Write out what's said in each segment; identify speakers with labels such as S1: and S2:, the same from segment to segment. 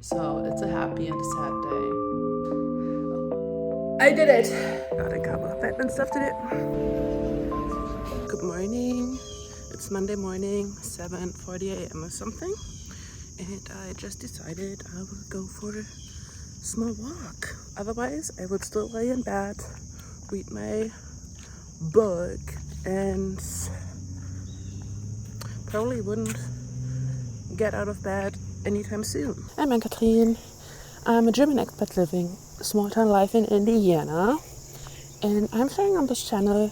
S1: So it's a happy and a sad day. I did it! Got a couple of admin stuff to do. Good morning. It's Monday morning, 7:40 a.m. or something. And I just decided I will go for a small walk. Otherwise, I would still lay in bed, read my book, and probably wouldn't get out of bed anytime soon. I'm Ann-Kathrin. I'm a German expat living small town life in Indiana, and I'm sharing on this channel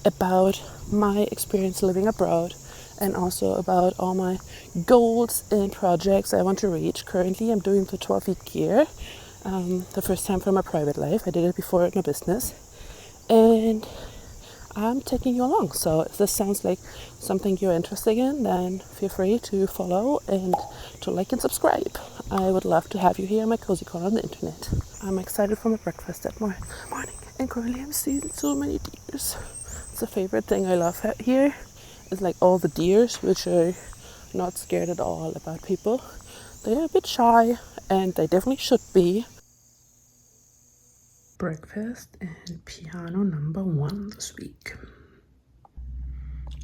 S1: about my experience living abroad and also about all my goals and projects I want to reach. Currently, I'm doing the 12-week year, the first time for my private life. I did it before in a business, and I'm taking you along. So if this sounds like something you're interested in, then feel free to follow and to like and subscribe. I would love to have you here in my cozy corner on the internet. I'm excited for my breakfast that morning, and currently I'm seeing so many deers. It's a favorite thing I love here. It's like all the deers, which are not scared at all about people. They're a bit shy, and they definitely should be. Breakfast and piano number 1 this week.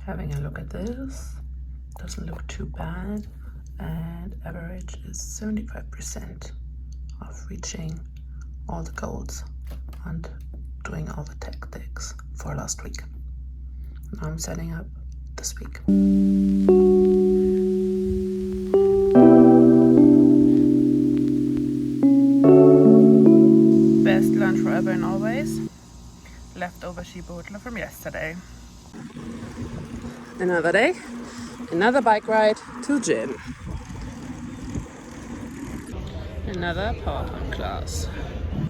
S1: Having a look at this, doesn't look too bad, and average is 75% of reaching all the goals and doing all the tactics for last week. Now I'm setting up this week. Best lunch forever and always. Leftover chipotle from yesterday. Another day, another bike ride to gym. Another power pump class.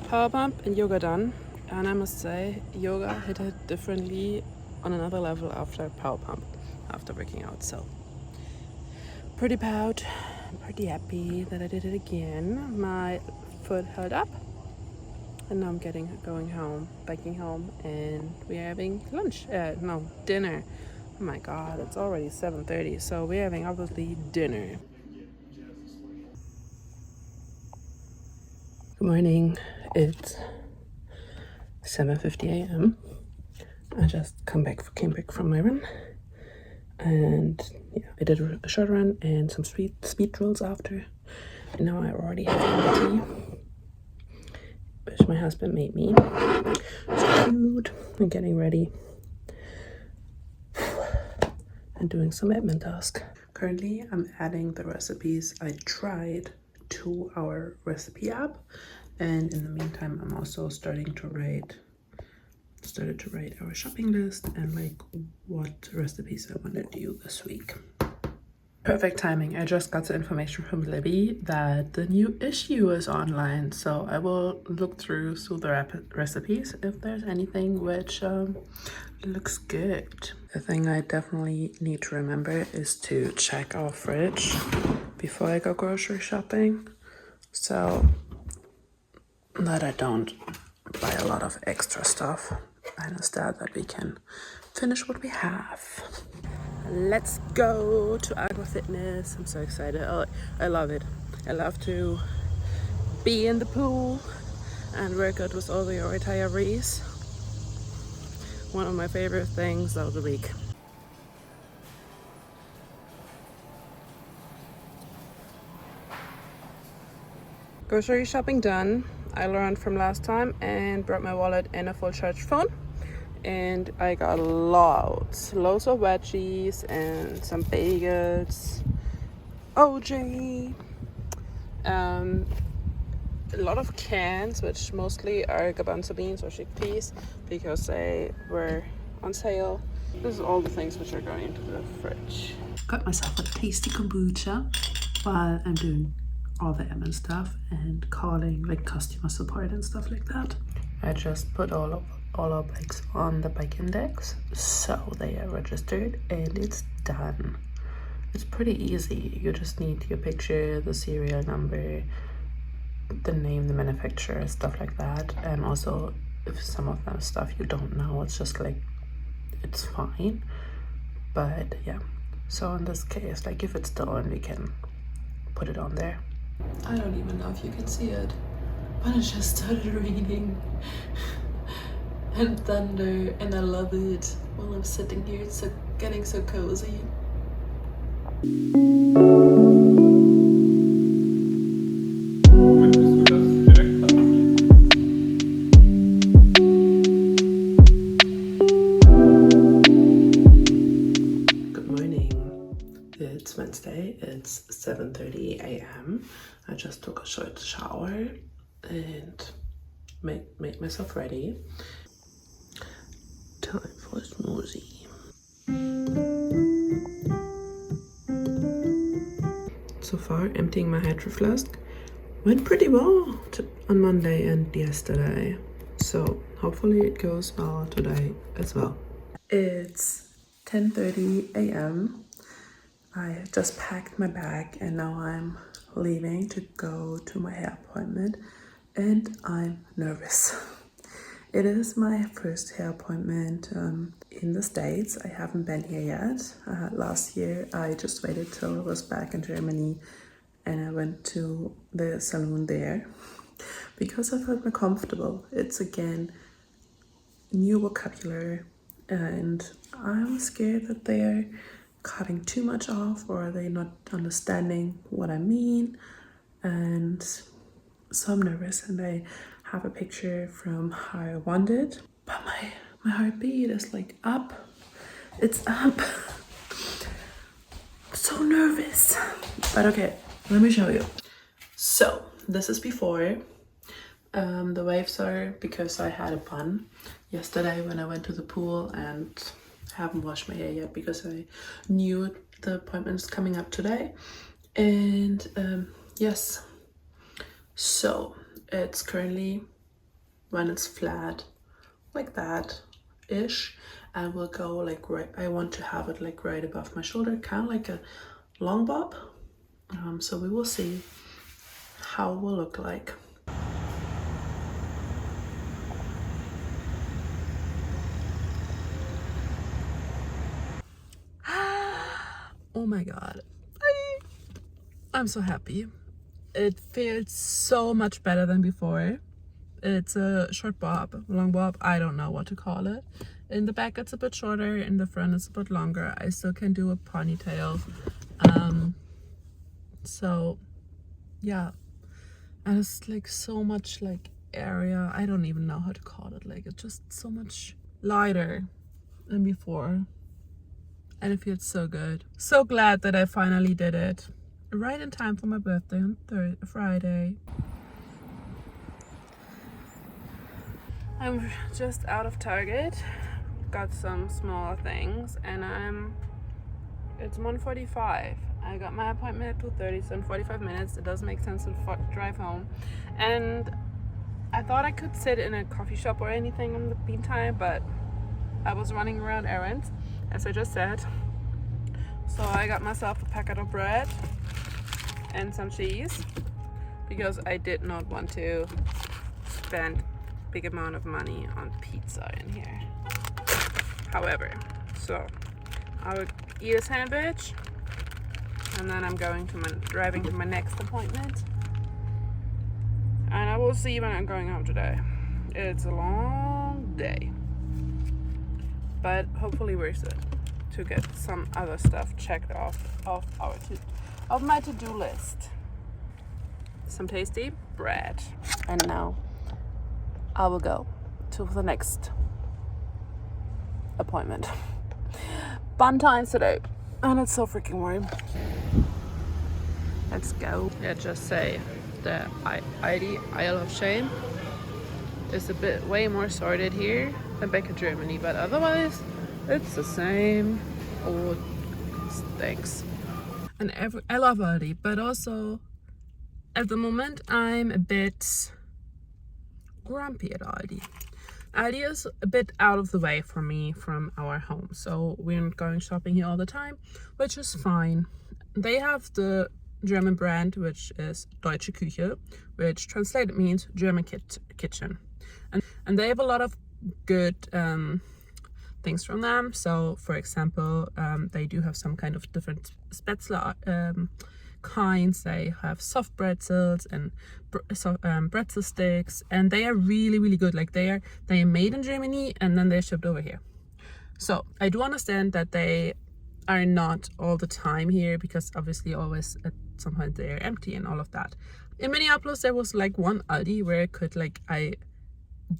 S1: Power pump and yoga done, and I must say yoga hit it differently on another level after power pump, after working out. So pretty proud, pretty happy that I did it again. My foot held up, and now I'm going home, biking home, and we're having lunch. Dinner. Oh my god, it's already 7:30, so we're having obviously dinner. Good morning. It's 7:50 a.m. I just came back from my run, and yeah, I did a short run and some speed drills after, and now I already have my tea, which my husband made me. So cute. I'm getting ready and doing some admin task. Currently, I'm adding the recipes I tried to our recipe app, and in the meantime, I'm also started to write our shopping list and like what recipes I want to do this week. Perfect timing. I just got the information from Libby that the new issue is online, so I will look through the recipes if there's anything which looks good. The thing I definitely need to remember is to check our fridge before I go grocery shopping, so that I don't buy a lot of extra stuff, and instead that we can finish what we have. Let's go to Aqua Fitness. I'm so excited. I love it. I love to be in the pool and work out with all the retirees. One of my favorite things of the week. Grocery shopping done. I learned from last time and brought my wallet and a full charge phone. And I got loads of veggies and some bagels, OJ, a lot of cans, which mostly are garbanzo beans or chickpeas because they were on sale. This is all the things which are going into the fridge. Got myself a tasty kombucha while I'm doing all the admin stuff and calling like customer support and stuff like that. I just put all our bikes on the bike index, so they are registered and it's done. It's pretty easy. You just need your picture, the serial number, the name, the manufacturer, stuff like that. And also if some of that stuff you don't know, it's just like, it's fine. But yeah, so in this case, like if it's stolen, we can put it on there. I don't even know if you can see it, but it just started raining and thunder, and I love it while I'm sitting here. It's so, getting so cozy. Good morning. It's Wednesday. It's 7:30 a.m. I just took a short shower and made myself ready. Time for a smoothie. So far, emptying my hydro flask went pretty well on Monday and yesterday. So hopefully it goes well today as well. It's 10:30 a.m. I just packed my bag and now I'm leaving to go to my hair appointment, and I'm nervous. It is my first hair appointment in the States. I haven't been here yet. Last year I just waited till I was back in Germany and I went to the salon there because I felt more comfortable. It's again new vocabulary, and I'm scared that they're cutting too much off or are they not understanding what I mean, and so I'm nervous. And I have a picture from how I wanted, but my heartbeat is like up. It's up. So nervous. But okay, let me show you. So this is before. The waves are because I had a bun yesterday when I went to the pool and haven't washed my hair yet because I knew the appointment is coming up today. And yes, so it's currently, when it's flat like that ish, I will go like right, I want to have it like right above my shoulder, kind of like a long bob. So we will see how it will look like. Oh my god, I'm so happy. It feels so much better than before. It's a short bob, long bob, I don't know what to call it. In the back it's a bit shorter, in the front it's a bit longer. I still can do a ponytail. So yeah, and it's like so much like area, I don't even know how to call it, like it's just so much lighter than before. And it feels so good. So glad that I finally did it. Right in time for my birthday on Friday. I'm just out of Target. Got some small things and it's 1:45. I got my appointment at 2:30, so in 45 minutes. It doesn't make sense to drive home. And I thought I could sit in a coffee shop or anything in the meantime, but I was running around errands, as I just said. So I got myself a packet of bread and some cheese because I did not want to spend big amount of money on pizza in here. However, so I would eat a sandwich and then I'm driving to my next appointment, and I will see when I'm going home today. It's a long day, but hopefully worth it to get some other stuff checked off of my to-do list. Some tasty bread, and now I will go to the next appointment. Fun times today, and it's so freaking warm. Let's go. Yeah, just say the ID Isle of Shame is a bit way more sorted here than back in Germany, but otherwise it's the same old things. And I love Aldi, but also at the moment I'm a bit grumpy at Aldi. Aldi is a bit out of the way for me from our home, so we're not going shopping here all the time, which is fine. They have the German brand, which is Deutsche Küche, which translated means German kitchen, and they have a lot of good things from them. So for example, they do have some kind of different Spätzle kinds. They have soft pretzels and pretzel sticks, and they are really, really good. Like they are made in Germany and then they're shipped over here. So I do understand that they are not all the time here, because obviously always at some point they're empty and all of that. In Minneapolis there was like one Aldi where I could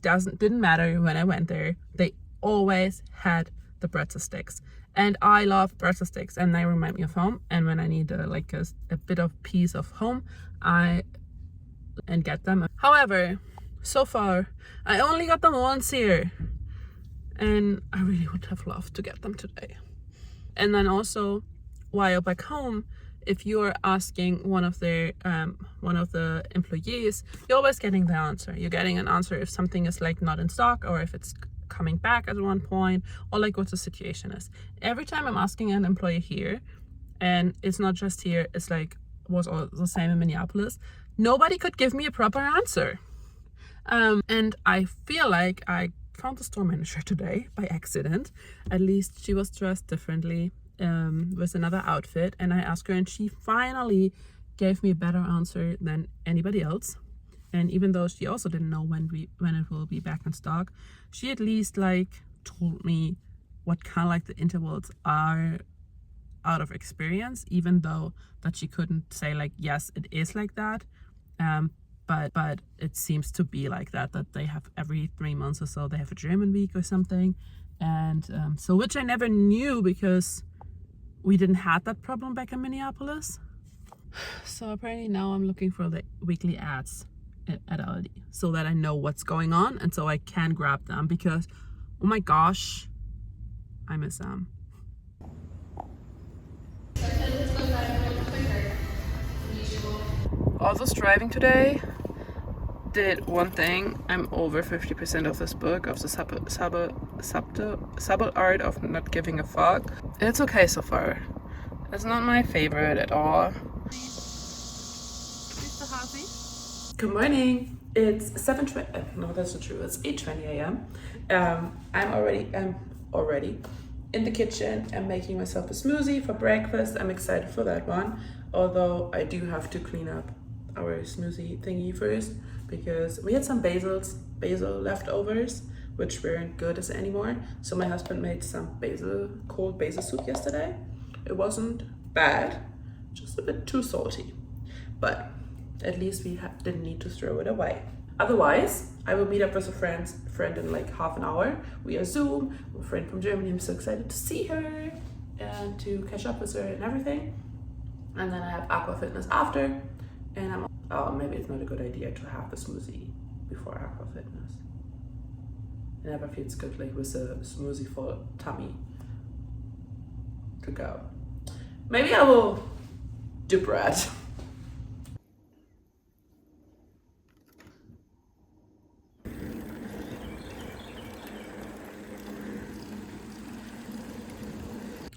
S1: didn't matter when I went there, they always had the pretzel sticks, and I love pretzel sticks and they remind me of home. And when I need a bit of piece of home, I get them. However, so far I only got them once here, and I really would have loved to get them today. And then also, while back home, if you're asking one of the employees, you're always getting the answer. You're getting an answer if something is like not in stock, or if it's coming back at one point, or like what the situation is. Every time I'm asking an employee here, and it's not just here, it's like was all the same in Minneapolis, nobody could give me a proper answer. And I feel like I found the store manager today by accident. At least she was dressed differently, with another outfit, and I asked her and she finally gave me a better answer than anybody else. And even though she also didn't know when it will be back in stock, she at least like told me what kind of like the intervals are out of experience, even though that she couldn't say like, yes, it is like that. But it seems to be like that they have every 3 months or so, they have a German week or something. And so, which I never knew because we didn't have that problem back in Minneapolis. So apparently now I'm looking for the weekly ads at Aldi so that I know what's going on and so I can grab them, because oh my gosh, I miss them. Also driving today did one thing. I'm over 50% of this book, of the subtle art of not giving a fuck. It's okay so far. It's not my favorite at all. Good morning. It's 7:20. No, that's not true. It's 8:20 a.m. I'm already in the kitchen. I'm making myself a smoothie for breakfast. I'm excited for that one. Although I do have to clean up our smoothie thingy first, because we had some basil leftovers, which weren't good as anymore. So my husband made some cold basil soup yesterday. It wasn't bad, just a bit too salty, but at least we didn't need to throw it away. Otherwise, I will meet up with a friend in like half an hour. We are Zoom, a friend from Germany. I'm so excited to see her and to catch up with her and everything. And then I have aqua fitness after, and maybe it's not a good idea to have the smoothie before aqua fitness. It never feels good like with a smoothie full tummy to go. Maybe I will do bread.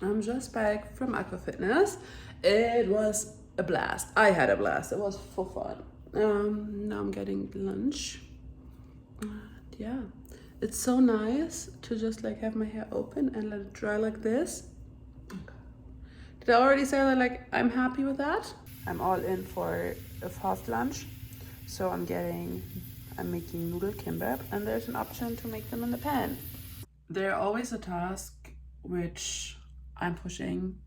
S1: I'm just back from aqua fitness. It was a blast. I had a blast. It was for fun. Now I'm getting lunch. Yeah, it's so nice to just like have my hair open and let it dry like this. Did I already say that like I'm happy with that? I'm all in for a fast lunch. So I'm making noodle kimbap, and there's an option to make them in the pan. There's always a task which I'm pushing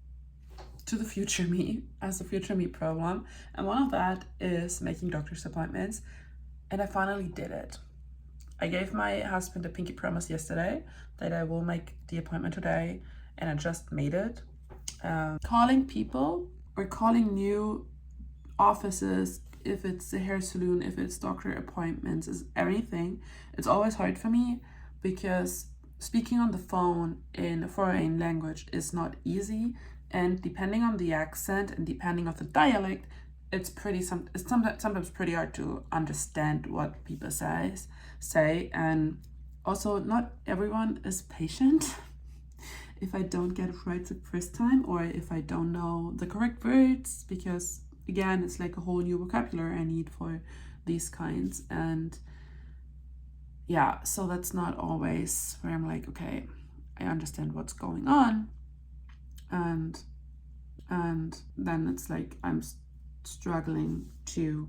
S1: to the future me as a future me problem, and one of that is making doctor's appointments, and I finally did it. I gave my husband a pinky promise yesterday that I will make the appointment today, and I just made it. Calling people or calling new offices, if it's a hair salon, if it's doctor appointments, is everything. It's always hard for me because speaking on the phone in a foreign language is not easy, and depending on the accent and depending on the dialect, it's sometimes pretty hard to understand what people say, and also not everyone is patient. If I don't get it right the first time, or if I don't know the correct words, because again, it's like a whole new vocabulary I need for these kinds. And yeah, so that's not always where I'm like, okay, I understand what's going on. And then it's like I'm struggling to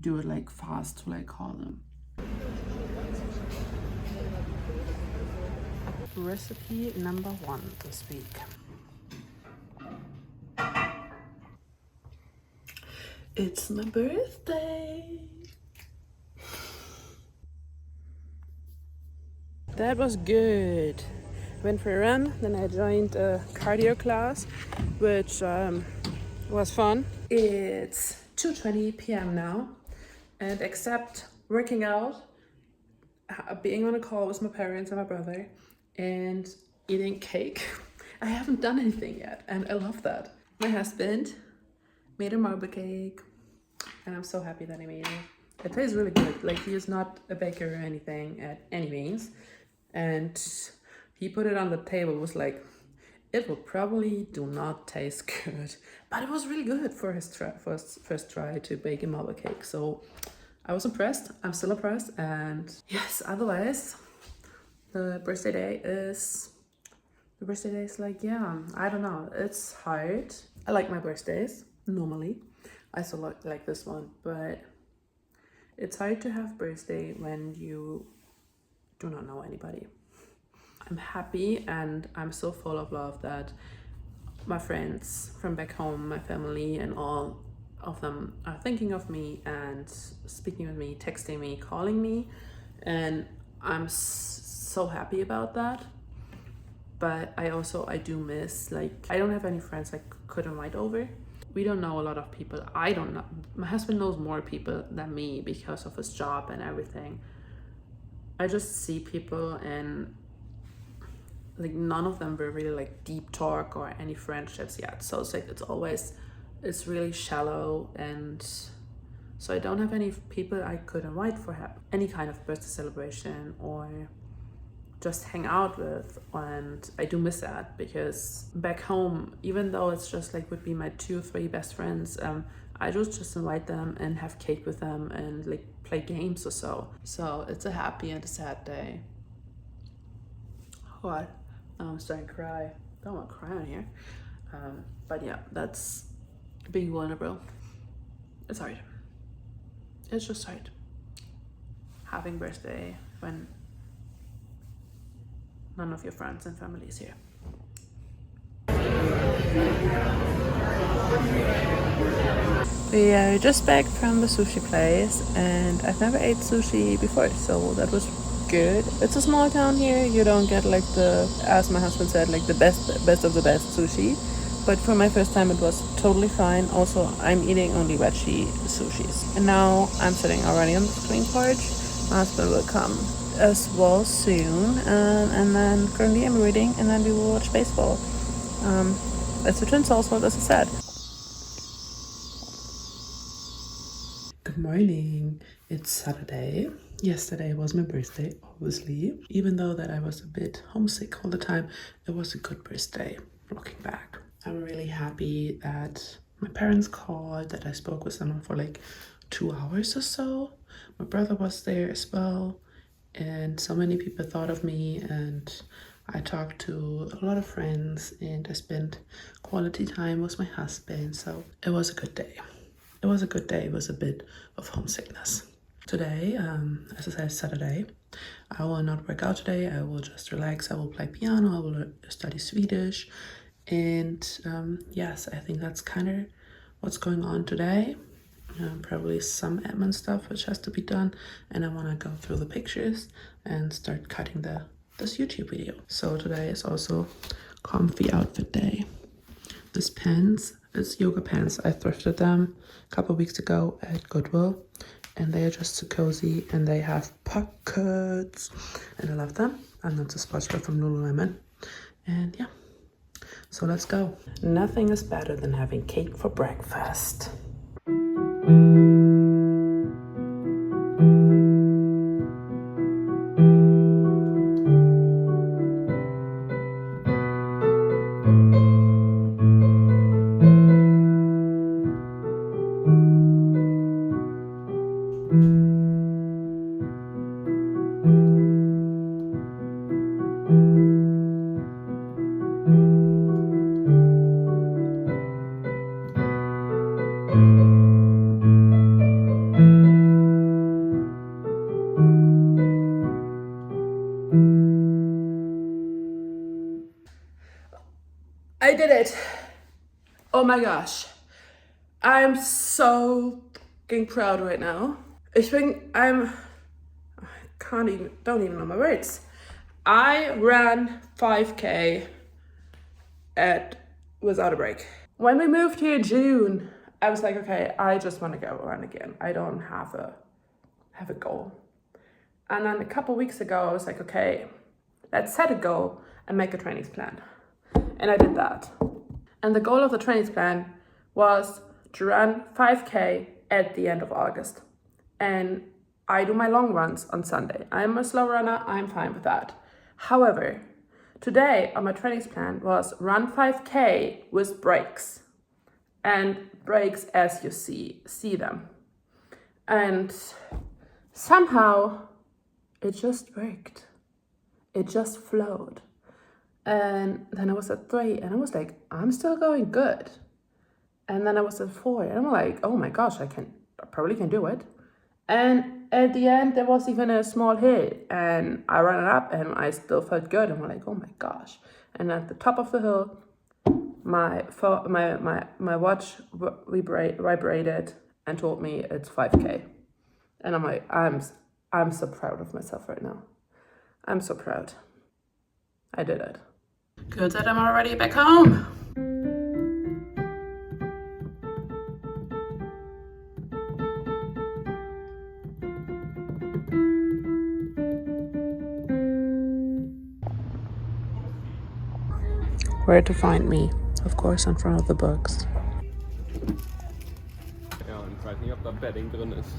S1: do it like fast to like call them. Recipe number 1 this week. It's my birthday. That was good. Went for a run, then I joined a cardio class, which was fun. It's 2:20 p.m. now, and except working out, being on a call with my parents and my brother, and eating cake, I haven't done anything yet, and I love that. My husband made a marble cake, and I'm so happy that he made it. It tastes really good. Like, he is not a baker or anything at any means, and he put it on the table. Was like, it will probably do not taste good, but it was really good for his first try to bake a marble cake. So I was impressed. I'm still impressed. And yes, otherwise, the birthday day is like, yeah, I don't know. It's hard. I like my birthdays normally. I still like this one, but it's hard to have birthday when you do not know anybody. I'm happy and I'm so full of love that my friends from back home, my family, and all of them are thinking of me and speaking with me, texting me, calling me, and I'm so happy about that. But I do miss, like, I don't have any friends I could invite over. We don't know a lot of people. I don't know. My husband knows more people than me because of his job and everything. I just see people, and like none of them were really like deep talk or any friendships yet. So it's like it's really shallow, and so I don't have any people I could invite for any kind of birthday celebration or just hang out with. And I do miss that, because back home, even though it's just like would be my 2 or 3 best friends, I just invite them and have cake with them and like play games or so. So it's a happy and a sad day. What? Oh, I'm starting to cry. Don't want to cry on here. But yeah, that's being vulnerable. It's hard. It's just hard. Having birthday when none of your friends and family is here. We are just back from the sushi place, and I've never ate sushi before, so that was good. It's a small town here. You don't get like as my husband said, like the best of the best sushi. But for my first time, it was totally fine. Also, I'm eating only veggie sushis. And now I'm sitting already on the screen porch. My husband will come as well soon. And then currently I'm reading, and then we will watch baseball. It's a twin household, as I said. Good morning. It's Saturday. Yesterday was my birthday, obviously. Even though that I was a bit homesick all the time, it was a good birthday, looking back. I'm really happy that my parents called, that I spoke with someone for like 2 hours or so. My brother was there as well, and so many people thought of me, and I talked to a lot of friends, and I spent quality time with my husband. So it was a good day. It was a good day. It was a bit of homesickness. Today, as I said, Saturday, I will not work out today. I will just relax. I will play piano. I will study Swedish. And yes, I think that's kind of what's going on today. Probably some admin stuff which has to be done. And I want to go through the pictures and start cutting this YouTube video. So today is also comfy outfit day. This pants, it's yoga pants. I thrifted them a couple weeks ago at Goodwill, and they are just so cozy, and they have pockets, and I love them. And that's a sports bra from Lululemon. And yeah, so let's go. Nothing is better than having cake for breakfast. did it. Oh my gosh. I'm so fucking proud right now. Don't even know my words. I ran 5K without a break. When we moved here in June, I was like, okay, I just want to go run again. I don't have a goal. And then a couple weeks ago, I was like, okay, let's set a goal and make a training plan. And I did that. And the goal of the training plan was to run 5K at the end of August. And I do my long runs on Sunday. I'm a slow runner, I'm fine with that. However, today on my training plan was run 5K with breaks. And breaks as you see them. And somehow it just worked. It just flowed. And then I was at 3 and I was like, I'm still going good. And then I was at 4 and I'm like, oh my gosh, I probably can do it. And at the end, there was even a small hill and I ran it up and I still felt good. And I'm like, oh my gosh. And at the top of the hill, my watch vibrated and told me it's 5K. And I'm like, I'm so proud of myself right now. I'm so proud. I did it. Good that I'm already back home. Where to find me? Of course, in front of the books.
S2: Ja, und ich weiß nicht, ob da Bedding drin ist.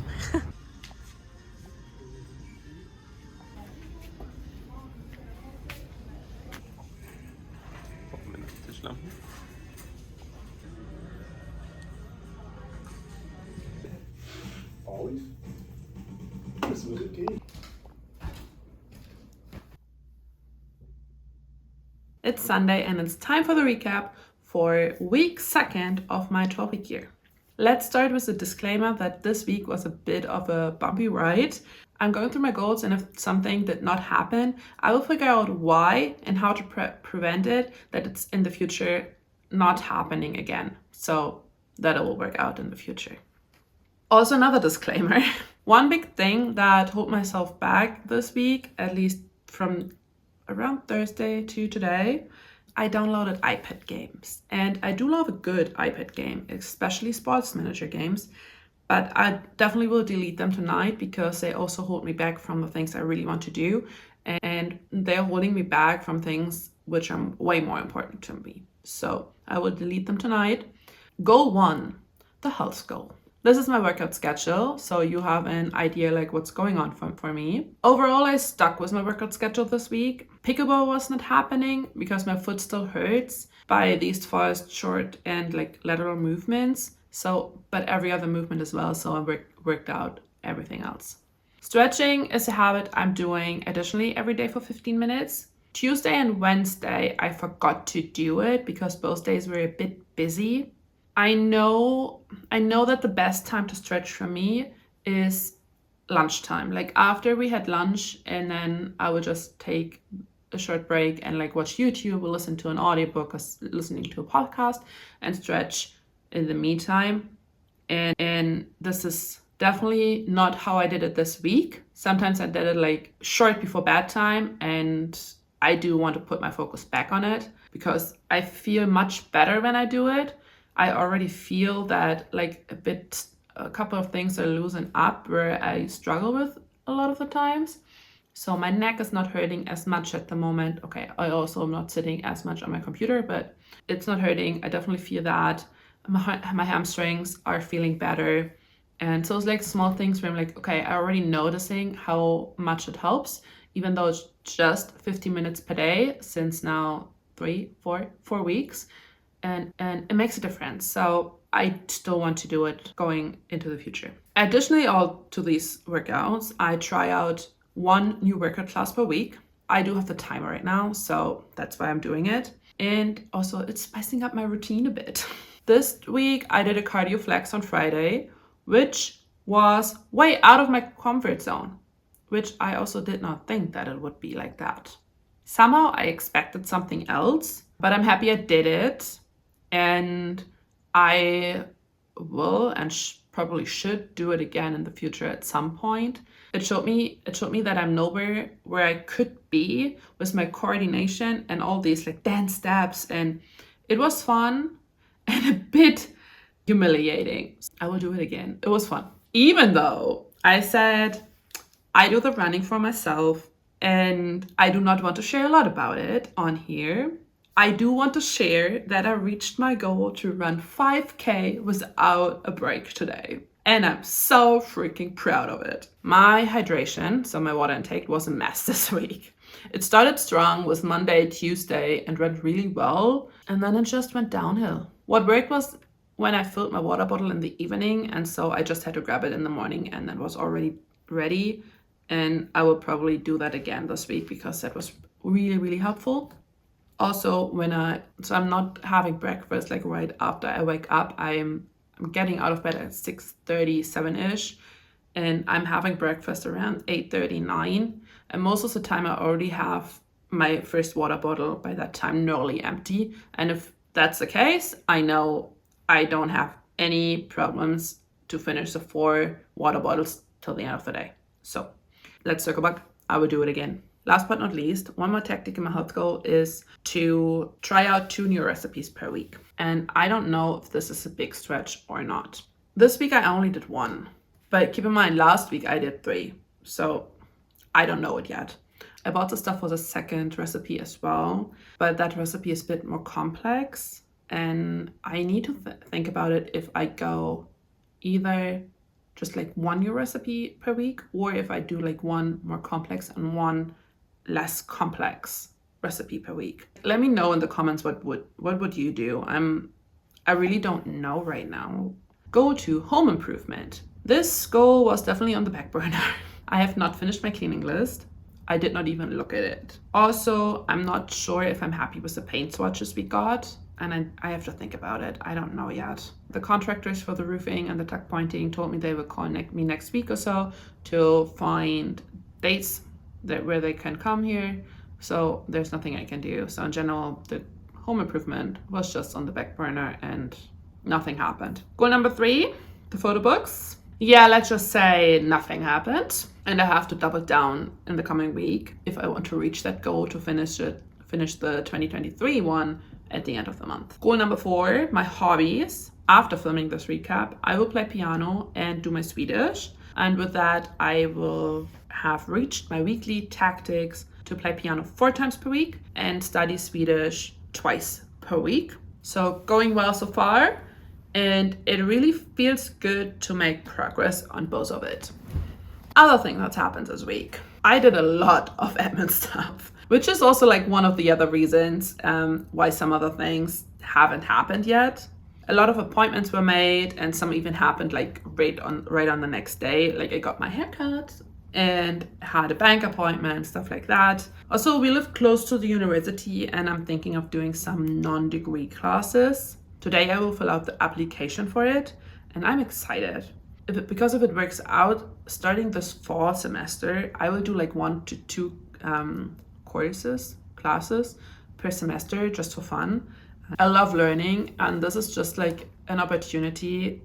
S2: Gucken wir nach den Tischlampen.
S3: Always. This was a game.
S1: It's Sunday and it's time for the recap for week 2 of my 12-week year. Let's start with a disclaimer that this week was a bit of a bumpy ride. I'm going through my goals, and if something did not happen, I will figure out why and how to prevent it, that it's in the future not happening again, so that it will work out in the future. Also, another disclaimer. One big thing that held myself back this week, at least from around Thursday to today, I downloaded iPad games. And I do love a good iPad game, especially sports manager games. But I definitely will delete them tonight because they also hold me back from the things I really want to do. And they're holding me back from things which are way more important to me. So I will delete them tonight. Goal 1, the health goal. This is my workout schedule, so you have an idea like what's going on for me. Overall, I stuck with my workout schedule this week. Pickleball was not happening because my foot still hurts by these fast, short, and like lateral movements. So, but every other movement as well, so I worked out everything else. Stretching is a habit I'm doing additionally every day for 15 minutes. Tuesday and Wednesday, I forgot to do it because both days were a bit busy. I know that the best time to stretch for me is lunchtime. Like after we had lunch, and then I would just take a short break and like watch YouTube or listen to an audiobook or listening to a podcast and stretch in the meantime. And this is definitely not how I did it this week. Sometimes I did it like short before bedtime, and I do want to put my focus back on it because I feel much better when I do it. I already feel that like a couple of things are loosened up where I struggle with a lot of the times. So my neck is not hurting as much at the moment. Okay, I also am not sitting as much on my computer, but it's not hurting. I definitely feel that. My hamstrings are feeling better. And so it's like small things where I'm like, okay, I'm already noticing how much it helps, even though it's just 15 minutes per day since now 4 weeks. And it makes a difference. So I still want to do it going into the future. Additionally, all to these workouts, I try out 1 new workout class per week. I do have the timer right now, so that's why I'm doing it. And also it's spicing up my routine a bit. This week, I did a cardio flex on Friday, which was way out of my comfort zone, which I also did not think that it would be like that. Somehow I expected something else, but I'm happy I did it, and I will and probably should do it again in the future at some point. It showed me that I'm nowhere where I could be with my coordination and all these like dance steps, and it was fun and a bit humiliating. I will do it again. It was fun. Even though I said I do the running for myself and I do not want to share a lot about it on here, I do want to share that I reached my goal to run 5K without a break today. And I'm so freaking proud of it. My hydration, so my water intake, was a mess this week. It started strong with Monday, Tuesday, and went really well. And then it just went downhill. What worked was when I filled my water bottle in the evening. And so I just had to grab it in the morning and that was already ready. And I will probably do that again this week because that was really, really helpful. Also, I'm not having breakfast like right after I wake up. I'm getting out of bed at 6:30, 7-ish, and I'm having breakfast around 8:30, 9. And most of the time I already have my first water bottle by that time nearly empty. And if that's the case, I know I don't have any problems to finish the 4 water bottles till the end of the day. So let's circle back. I will do it again. Last but not least, one more tactic in my health goal is to try out 2 new recipes per week. And I don't know if this is a big stretch or not. This week I only did 1, but keep in mind last week I did 3. So I don't know it yet. I bought the stuff for the second recipe as well, but that recipe is a bit more complex and I need to think about it if I go either just like 1 new recipe per week or if I do like 1 more complex and 1 less complex recipe per week. Let me know in the comments what would you do. I really don't know right now. Go to home improvement. This goal was definitely on the back burner. I have not finished my cleaning list. I did not even look at it. Also, I'm not sure if I'm happy with the paint swatches we got, and I have to think about it. I don't know yet. The contractors for the roofing and the tuck pointing told me they will contact me next week or so to find dates where they can come here. So there's nothing I can do. So in general, the home improvement was just on the back burner and nothing happened. Goal number 3, the photo books. Yeah, let's just say nothing happened. And I have to double down in the coming week if I want to reach that goal to finish the 2023 one at the end of the month. Goal number 4, my hobbies. After filming this recap, I will play piano and do my Swedish. And with that, I will have reached my weekly tactics to play piano 4 times per week and study Swedish twice per week. So going well so far, and it really feels good to make progress on both of it. Other thing that's happened this week, I did a lot of admin stuff, which is also like one of the other reasons why some other things haven't happened yet. A lot of appointments were made and some even happened like right on the next day. Like I got my haircut and had a bank appointment, stuff like that. Also, we live close to the university and I'm thinking of doing some non-degree classes. Today I will fill out the application for it and I'm excited. Because if it works out, starting this fall semester, I will do like 1 to 2 classes per semester just for fun. I love learning and this is just like an opportunity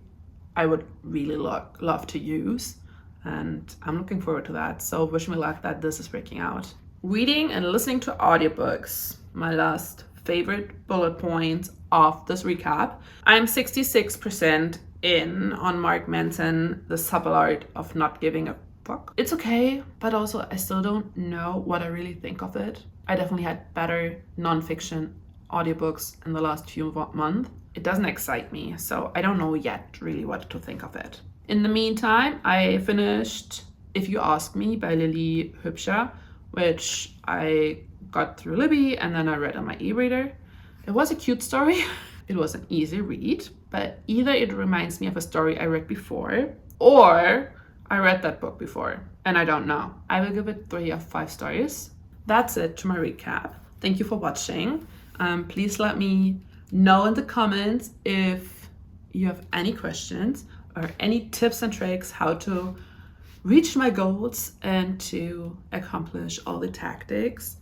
S1: I would really love to use and I'm looking forward to that. So wish me luck that this is working out. Reading and listening to audiobooks, my last favorite bullet points of this recap. I'm 66% in on Mark Manson, The Subtle Art of Not Giving a Fuck. It's okay, but also I still don't know what I really think of it. I definitely had better nonfiction audiobooks in the last few months. It doesn't excite me, so I don't know yet really what to think of it. In the meantime, I finished If You Ask Me by Lily Hübscher, which I got through Libby and then I read on my e-reader. It was a cute story. It was an easy read, but either it reminds me of a story I read before or I read that book before and I don't know. I will give it 3 of 5 stars. That's it to my recap. Thank you for watching. Please let me know in the comments if you have any questions or any tips and tricks how to reach my goals and to accomplish all the tactics.